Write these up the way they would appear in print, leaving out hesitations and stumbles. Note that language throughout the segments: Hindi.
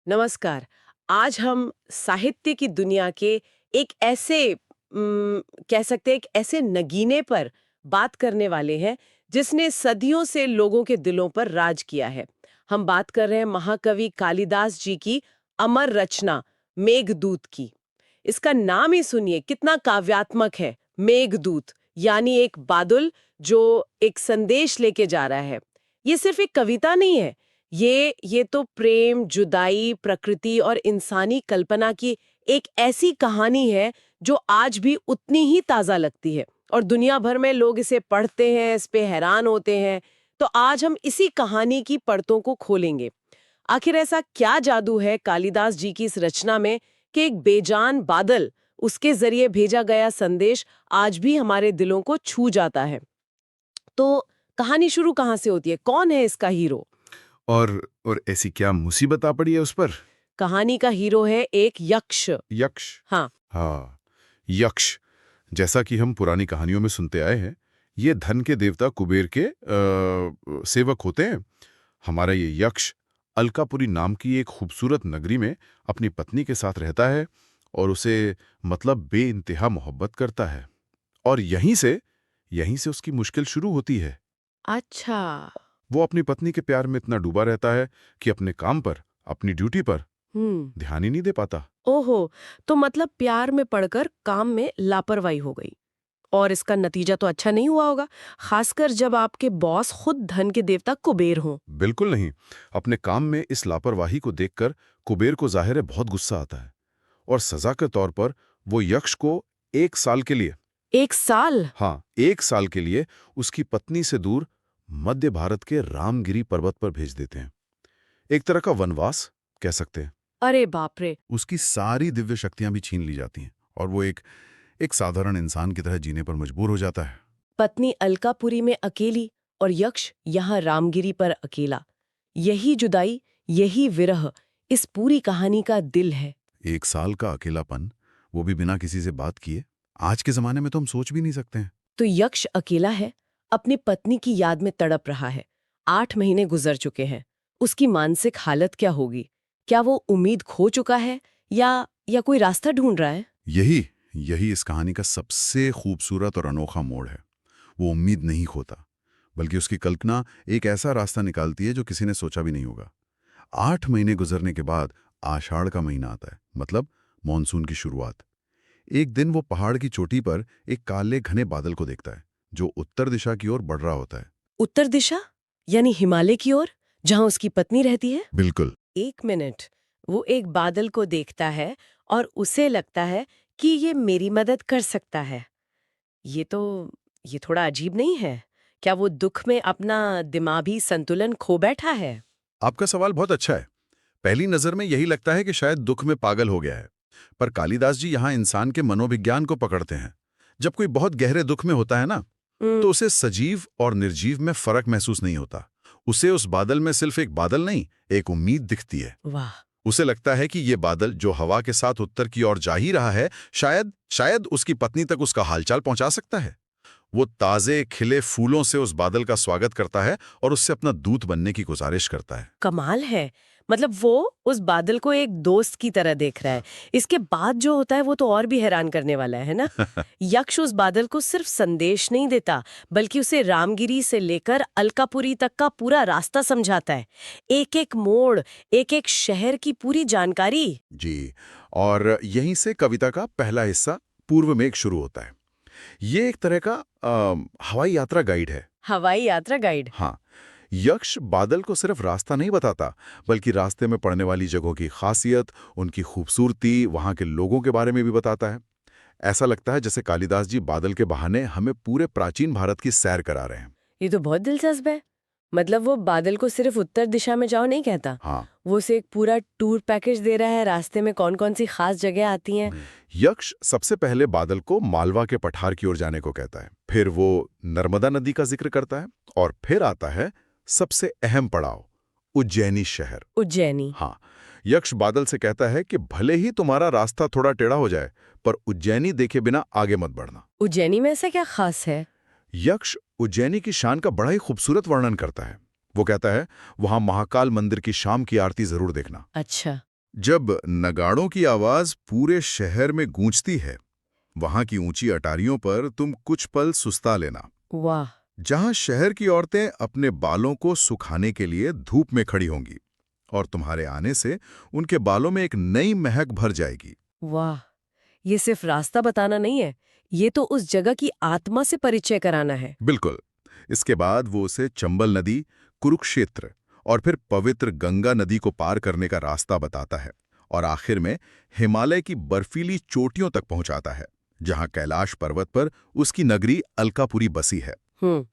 नमस्कार। आज हम साहित्य की दुनिया के एक ऐसे कह सकते हैं एक ऐसे नगीने पर बात करने वाले हैं जिसने सदियों से लोगों के दिलों पर राज किया है। हम बात कर रहे हैं महाकवि कालिदास जी की अमर रचना मेघदूत की। इसका नाम ही सुनिए कितना काव्यात्मक है। मेघदूत यानी एक बादल जो एक संदेश लेके जा रहा है। ये सिर्फ एक कविता नहीं है, ये तो प्रेम, जुदाई, प्रकृति और इंसानी कल्पना की एक ऐसी कहानी है जो आज भी उतनी ही ताजा लगती है और दुनिया भर में लोग इसे पढ़ते हैं, इस पे हैरान होते हैं। तो आज हम इसी कहानी की परतों को खोलेंगे। आखिर ऐसा क्या जादू है कालिदास जी की इस रचना में कि एक बेजान बादल, उसके जरिए भेजा गया संदेश आज भी हमारे दिलों को छू जाता है। तो कहानी शुरू कहाँ से होती है? कौन है इसका हीरो? और ऐसी क्या मुसीबत आ पड़ी है उस पर? कहानी का हीरो है एक यक्ष। यक्ष। हाँ। हाँ, यक्ष। जैसा कि हम पुरानी कहानियों में सुनते आए हैं, ये धन के देवता कुबेर के सेवक होते हैं। हमारा ये यक्ष अलकापुरी नाम की एक खूबसूरत नगरी में अपनी पत्नी के साथ रहता है और उसे मतलब बेइंतहा मोहब्बत करता है। और यहीं से उसकी मुश्किल शुरू होती है। अच्छा। वो अपनी पत्नी के प्यार में इतना डूबा रहता है कि अपने काम पर, अपनी ड्यूटी पर ध्यान ही नहीं दे पाता। ओहो, तो मतलब प्यार में पड़कर काम में लापरवाही हो गई। और इसका नतीजा तो अच्छा नहीं हुआ होगा, खासकर जब आपके बॉस खुद धन के देवता कुबेर हों। बिल्कुल नहीं। अपने काम में इस लापरवाही को देखकर कुबेर को जाहिर है बहुत गुस्सा आता है और सजा के तौर पर वो यक्ष को 1 साल के लिए, 1 साल? हाँ, 1 साल के लिए उसकी पत्नी से दूर मध्य भारत के रामगिरी पर्वत पर भेज देते हैं। एक तरह का वनवास कह सकते हैं। अरे बाप रे। उसकी सारी दिव्य शक्तियां भी छीन ली जाती हैं और वो एक साधारण इंसान की तरह जीने पर मजबूर हो जाता है। पत्नी अलकापुरी में अकेली और यक्ष यहाँ रामगिरी पर अकेला। यही जुदाई, यही विरह इस पूरी कहानी का दिल है। 1 साल का अकेलापन, वो भी बिना किसी से बात किए, आज के जमाने में तो हम सोच भी नहीं सकते हैं। तो यक्ष अकेला है, अपनी पत्नी की याद में तड़प रहा है। 8 महीने गुजर चुके हैं। उसकी मानसिक हालत क्या होगी? क्या वो उम्मीद खो चुका है या कोई रास्ता ढूंढ रहा है? यही यही इस कहानी का सबसे खूबसूरत और अनोखा मोड़ है। वो उम्मीद नहीं खोता, बल्कि उसकी कल्पना एक ऐसा रास्ता निकालती है जो किसी ने सोचा भी नहीं होगा। 8 महीने गुजरने के बाद आषाढ़ का महीना आता है, मतलब मॉनसून की शुरुआत। एक दिन वो पहाड़ की चोटी पर एक काले घने बादल को देखता है, जो उत्तर दिशा की ओर बढ़ रहा होता है। उत्तर दिशा? यानी हिमालय की ओर, जहां उसकी पत्नी रहती है? बिल्कुल। 1 मिनट। वो एक बादल को देखता है और उसे लगता है कि ये मेरी मदद कर सकता है। ये तो ये थोड़ा अजीब नहीं है? क्या वो दुख में अपना दिमागी संतुलन खो बैठा है? आपका सवाल बहुत अच्छा है। पहली नजर में यही लगता है कि शायद दुख में पागल हो गया है, पर कालिदास जी यहाँ इंसान के मनोविज्ञान को पकड़ते हैं। जब कोई बहुत गहरे दुख में होता है ना, तो उसे सजीव और निर्जीव में फर्क महसूस नहीं होता। उसे उस बादल में सिर्फ एक बादल नहीं, एक उम्मीद दिखती है। वाह। उसे लगता है कि ये बादल जो हवा के साथ उत्तर की ओर जा ही रहा है, शायद शायद उसकी पत्नी तक उसका हालचाल पहुंचा सकता है। वो ताजे खिले फूलों से उस बादल का स्वागत करता है और उससे अपना दूत बनने की गुजारिश करता है। कमाल है। मतलब वो उस बादल को एक दोस्त की तरह देख रहा है। इसके बाद जो होता है वो तो और भी हैरान करने वाला है ना? यक्ष उस बादल को सिर्फ संदेश नहीं देता, बल्कि उसे रामगिरी से लेकर अलकापुरी तक का पूरा रास्ता समझाता है। एक एक मोड़, एक एक शहर की पूरी जानकारी। जी, और यहीं से कविता का पहला हिस्सा पूर्व मेघ शुरू होता है। ये एक तरह का हवाई यात्रा गाइड है। हवाई यात्रा गाइड। हाँ, यक्ष बादल को सिर्फ रास्ता नहीं बताता, बल्कि रास्ते में पड़ने वाली जगहों की खासियत, उनकी खूबसूरती, वहाँ के लोगों के बारे में भी बताता है। ऐसा लगता है जैसे कालिदास जी बादल के बहाने हमें पूरे प्राचीन भारत की सैर करा रहे हैं। ये तो बहुत दिलचस्प है। मतलब वो बादल को सिर्फ उत्तर दिशा में जाओ नहीं कहता, हाँ। वो उसे एक पूरा टूर पैकेज दे रहा है। रास्ते में कौन कौन सी खास जगह आती हैं? यक्ष सबसे पहले बादल को मालवा के पठार की ओर जाने को कहता है, फिर वो नर्मदा नदी का जिक्र करता है, और फिर आता है सबसे अहम पड़ाव, उज्जैनी शहर। उज्जैनी। हाँ, यक्ष बादल से कहता है कि भले ही तुम्हारा रास्ता थोड़ा टेढ़ा हो जाए, पर उज्जैनी देखे बिना आगे मत बढ़ना। उज्जैनी में ऐसा क्या खास है? यक्ष उज्जैनी की शान का बड़ा ही खूबसूरत वर्णन करता है। वो कहता है, वहां महाकाल मंदिर की शाम की आरती जरूर देखना। अच्छा। जब नगाड़ों की आवाज पूरे शहर में गूंजती है, वहां की ऊंची अटारियों पर तुम कुछ पल सुस्ता लेना। वाह। जहां शहर की औरतें अपने बालों को सुखाने के लिए धूप में खड़ी होंगी और तुम्हारे आने से उनके बालों में एक नई महक भर जाएगी। वाह, ये सिर्फ रास्ता बताना नहीं है, ये तो उस जगह की आत्मा से परिचय कराना है। बिल्कुल। इसके बाद वो उसे चंबल नदी, कुरुक्षेत्र और फिर पवित्र गंगा नदी को पार करने का रास्ता बताता है और आखिर में हिमालय की बर्फीली चोटियों तक पहुंचाता है, जहां कैलाश पर्वत पर उसकी नगरी अलकापुरी बसी है। हम्म।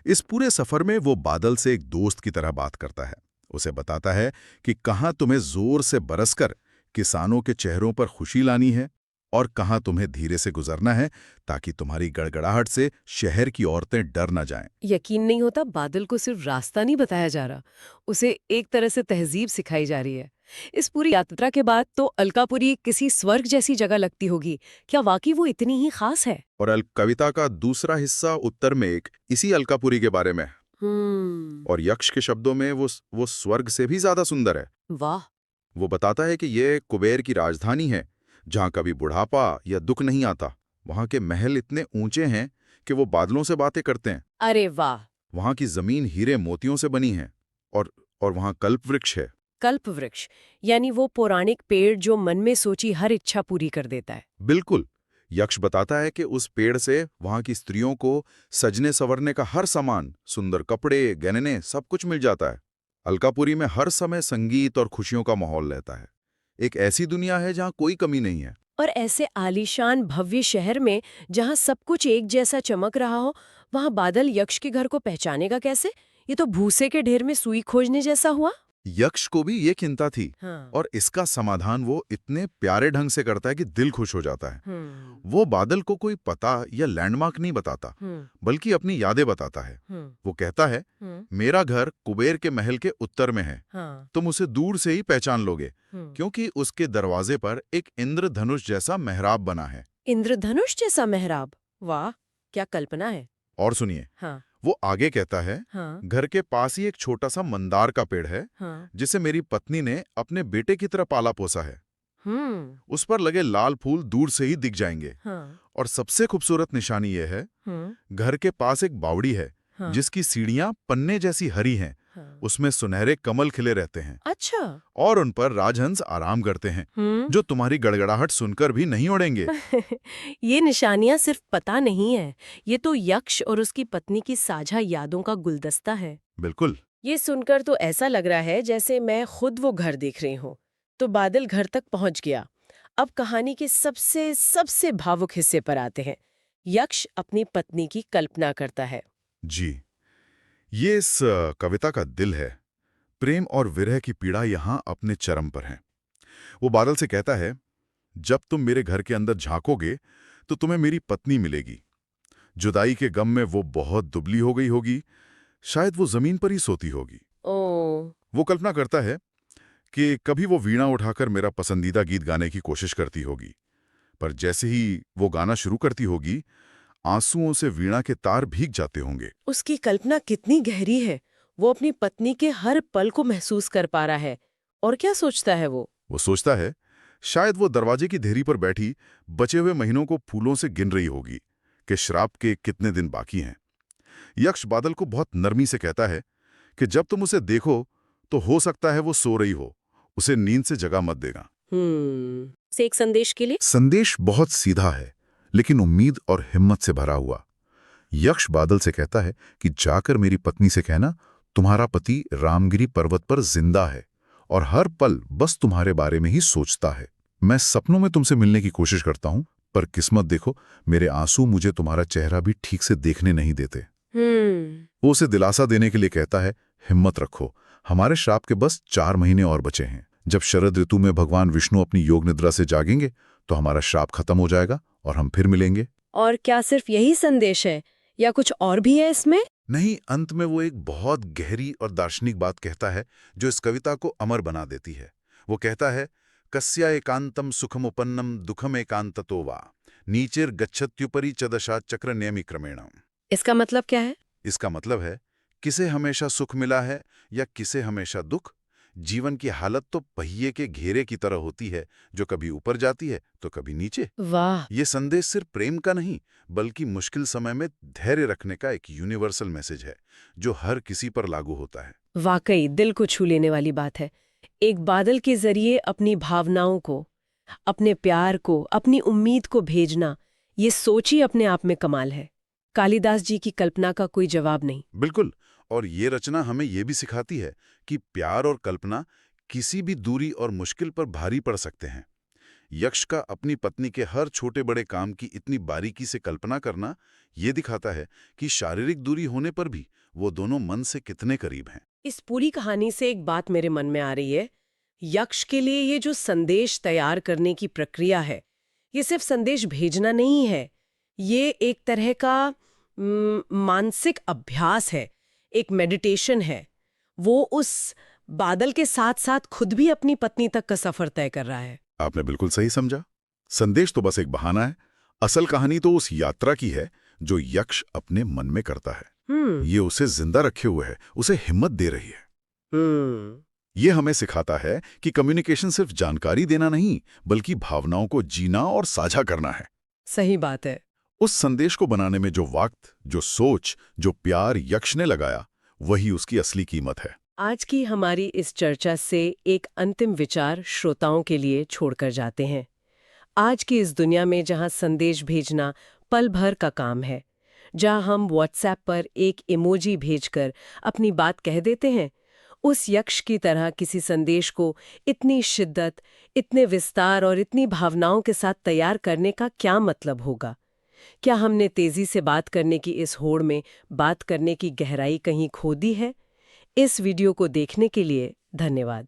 इस पूरे सफर में वो बादल से एक दोस्त की तरह बात करता है। उसे बताता है कि कहाँ तुम्हें जोर से बरसकर किसानों के चेहरों पर खुशी लानी है और कहाँ तुम्हें धीरे से गुजरना है ताकि तुम्हारी गड़गड़ाहट से शहर की औरतें डर न जाएं। यकीन नहीं होता, बादल को सिर्फ रास्ता नहीं बताया जा रहा, उसे एक तरह से तहजीब सिखाई जा रही है। इस पूरी यात्रा के बाद तो अलकापुरी किसी स्वर्ग जैसी जगह लगती होगी। क्या वाकई वो इतनी ही खास है? और कविता का दूसरा हिस्सा उत्तर में एक इसी अलकापुरी के बारे में, और यक्ष के शब्दों में वो स्वर्ग से भी ज्यादा सुंदर है। वाह। वो बताता है कि ये कुबेर की राजधानी है, जहां कभी बुढ़ापा या दुख नहीं आता। वहां के महल इतने ऊंचे हैं कि वो बादलों से बातें करते हैं। अरे वाह। वहां की जमीन हीरे मोतियों से बनी है और वहां कल्प वृक्ष है। कल्प वृक्ष, यानी वो पौराणिक पेड़ जो मन में सोची हर इच्छा पूरी कर देता है। बिल्कुल। यक्ष बताता है कि उस पेड़ से वहां की स्त्रियों को सजने संवरने का हर सामान, सुंदर कपड़े, गहने, सब कुछ मिल जाता है। अलकापुरी में हर समय संगीत और खुशियों का माहौल रहता है। एक ऐसी दुनिया है जहां कोई कमी नहीं है। और ऐसे आलीशान भव्य शहर में जहां सब कुछ एक जैसा चमक रहा हो, वहां बादल यक्ष के घर को पहचानेगा कैसे? ये तो भूसे के ढेर में सुई खोजने जैसा हुआ। यक्ष को भी ये चिंता थी, हाँ। और इसका समाधान वो इतने प्यारे ढंग से करता है कि दिल खुश हो जाता है। हम्म। वो बादल को कोई पता या लैंडमार्क नहीं बताता, हम्म। बल्कि अपनी यादें बताता है। हम्म। वो कहता है, मेरा घर कुबेर के महल के उत्तर में है। हाँ। तुम उसे दूर से ही पहचान लोगे, क्योंकि उसके दरवाजे पर एक इंद्रधनुष जैसा मेहराब बना है। इंद्रधनुष जैसा मेहराब? वाह, क्या कल्पना है। और सुनिए, हाँ। वो आगे कहता है, हाँ। घर के पास ही एक छोटा सा मंदार का पेड़ है, हाँ। जिसे मेरी पत्नी ने अपने बेटे की तरह पाला पोसा है। हम्म। उस पर लगे लाल फूल दूर से ही दिख जाएंगे। हाँ। और सबसे खूबसूरत निशानी यह है, घर के पास एक बावड़ी है, हाँ। जिसकी सीढ़ियां पन्ने जैसी हरी हैं। हाँ। उसमें सुनहरे कमल खिले रहते हैं। अच्छा। और उन पर राजहंस आराम करते हैं, जो तुम्हारी गड़गड़ाहट सुनकर भी नहीं उड़ेंगे। ये निशानियां सिर्फ पता नहीं है, ये तो यक्ष और उसकी पत्नी की साझा यादों का गुलदस्ता है। बिल्कुल। ये सुनकर तो ऐसा लग रहा है जैसे मैं खुद वो घर देख रही हूँ। तो बादल घर तक पहुंच गया। अब कहानी के सबसे सबसे भावुक हिस्से पर आते हैं। यक्ष अपनी पत्नी की कल्पना करता है। जी, ये इस कविता का दिल है। प्रेम और विरह की पीड़ा यहाँ अपने चरम पर है। वो बादल से कहता है, जब तुम मेरे घर के अंदर झांकोगे तो तुम्हें मेरी पत्नी मिलेगी। जुदाई के गम में वो बहुत दुबली हो गई होगी, शायद वो जमीन पर ही सोती होगी। ओ। वो कल्पना करता है कि कभी वो वीणा उठाकर मेरा पसंदीदा गीत गाने की कोशिश करती होगी, पर जैसे ही वो गाना शुरू करती होगी, आंसुओं से वीणा के तार भीग जाते होंगे। उसकी कल्पना कितनी गहरी है। वो अपनी पत्नी के हर पल को महसूस कर पा रहा है। और क्या सोचता है वो? वो सोचता है, शायद वो दरवाजे की देहरी पर बैठी बचे हुए महीनों को फूलों से गिन रही होगी कि श्राप के कितने दिन बाकी हैं। यक्ष बादल को बहुत नरमी से कहता है कि जब तुम उसे देखो तो हो सकता है वो सो रही हो, उसे नींद से जगा मत देगा। से एक संदेश के लिए? संदेश बहुत सीधा है, लेकिन उम्मीद और हिम्मत से भरा हुआ। यक्ष बादल से कहता है कि जाकर मेरी पत्नी से कहना, तुम्हारा पति रामगिरी पर्वत पर जिंदा है और हर पल बस तुम्हारे बारे में ही सोचता है। मैं सपनों में तुमसे मिलने की कोशिश करता हूं, पर किस्मत देखो, मेरे आंसू मुझे तुम्हारा चेहरा भी ठीक से देखने नहीं देते। वो उसे दिलासा देने के लिए कहता है, हिम्मत रखो, हमारे श्राप के बस 4 महीने और बचे हैं। जब शरद ऋतु में भगवान विष्णु अपनी योग निद्रा से जागेंगे तो हमारा श्राप खत्म हो जाएगा और हम फिर मिलेंगे। और क्या सिर्फ यही संदेश है या कुछ और भी है इसमें? नहीं, अंत में वो एक बहुत गहरी और दार्शनिक बात कहता है जो इस कविता को अमर बना देती है। वो कहता है, कस्या एकांतम सुखमुपन्नम दुखम एकांततो वा नीचेर गच्छत्युपरि चदशा चक्र नियमी क्रमेण। इसका मतलब क्या है? इसका मतलब है, किसे हमेशा सुख मिला है या किसे हमेशा दुख, जीवन की हालत तो पहिए के घेरे की तरह होती है, जो कभी ऊपर जाती है तो कभी नीचे। वाह। ये संदेश सिर्फ प्रेम का नहीं, बल्कि मुश्किल समय में धैर्य रखने का एक यूनिवर्सल मैसेज है, जो हर किसी पर लागू होता है। वाकई दिल को छू लेने वाली बात है। एक बादल के जरिए अपनी भावनाओं को, अपने प्यार को, अपनी उम्मीद को भेजना, ये सोच ही अपने आप में कमाल है। कालिदास जी की कल्पना का कोई जवाब नहीं। बिल्कुल। और ये रचना हमें ये भी सिखाती है कि प्यार और कल्पना किसी भी दूरी और मुश्किल पर भारी पड़ सकते हैं। यक्ष का अपनी पत्नी के हर छोटे बड़े काम की इतनी बारीकी से कल्पना करना ये दिखाता है कि शारीरिक दूरी होने पर भी वो दोनों मन से कितने करीब हैं। इस पूरी कहानी से एक बात मेरे मन में आ रही है। यक्ष के लिए ये जो संदेश तैयार करने की प्रक्रिया है, ये सिर्फ संदेश भेजना नहीं है। ये एक तरह का मानसिक अभ्यास है, एक मेडिटेशन है। वो उस बादल के साथ साथ खुद भी अपनी पत्नी तक का सफर तय कर रहा है। आपने बिल्कुल सही समझा। संदेश तो बस एक बहाना है, असल कहानी तो उस यात्रा की है जो यक्ष अपने मन में करता है। ये उसे जिंदा रखे हुए है, उसे हिम्मत दे रही है। ये हमें सिखाता है कि कम्युनिकेशन सिर्फ जानकारी देना नहीं, बल्कि भावनाओं को जीना और साझा करना है। सही बात है। उस संदेश को बनाने में जो वक्त, जो सोच, जो प्यार यक्ष ने लगाया, वही उसकी असली कीमत है। आज की हमारी इस चर्चा से एक अंतिम विचार श्रोताओं के लिए छोड़कर जाते हैं। आज की इस दुनिया में जहां संदेश भेजना पल भर का काम है, जहां हम व्हाट्सएप पर एक इमोजी भेजकर अपनी बात कह देते हैं, उस यक्ष की तरह किसी संदेश को इतनी शिद्दत, इतने विस्तार और इतनी भावनाओं के साथ तैयार करने का क्या मतलब होगा? क्या हमने तेजी से बात करने की इस होड़ में बात करने की गहराई कहीं खो दी है? इस वीडियो को देखने के लिए धन्यवाद।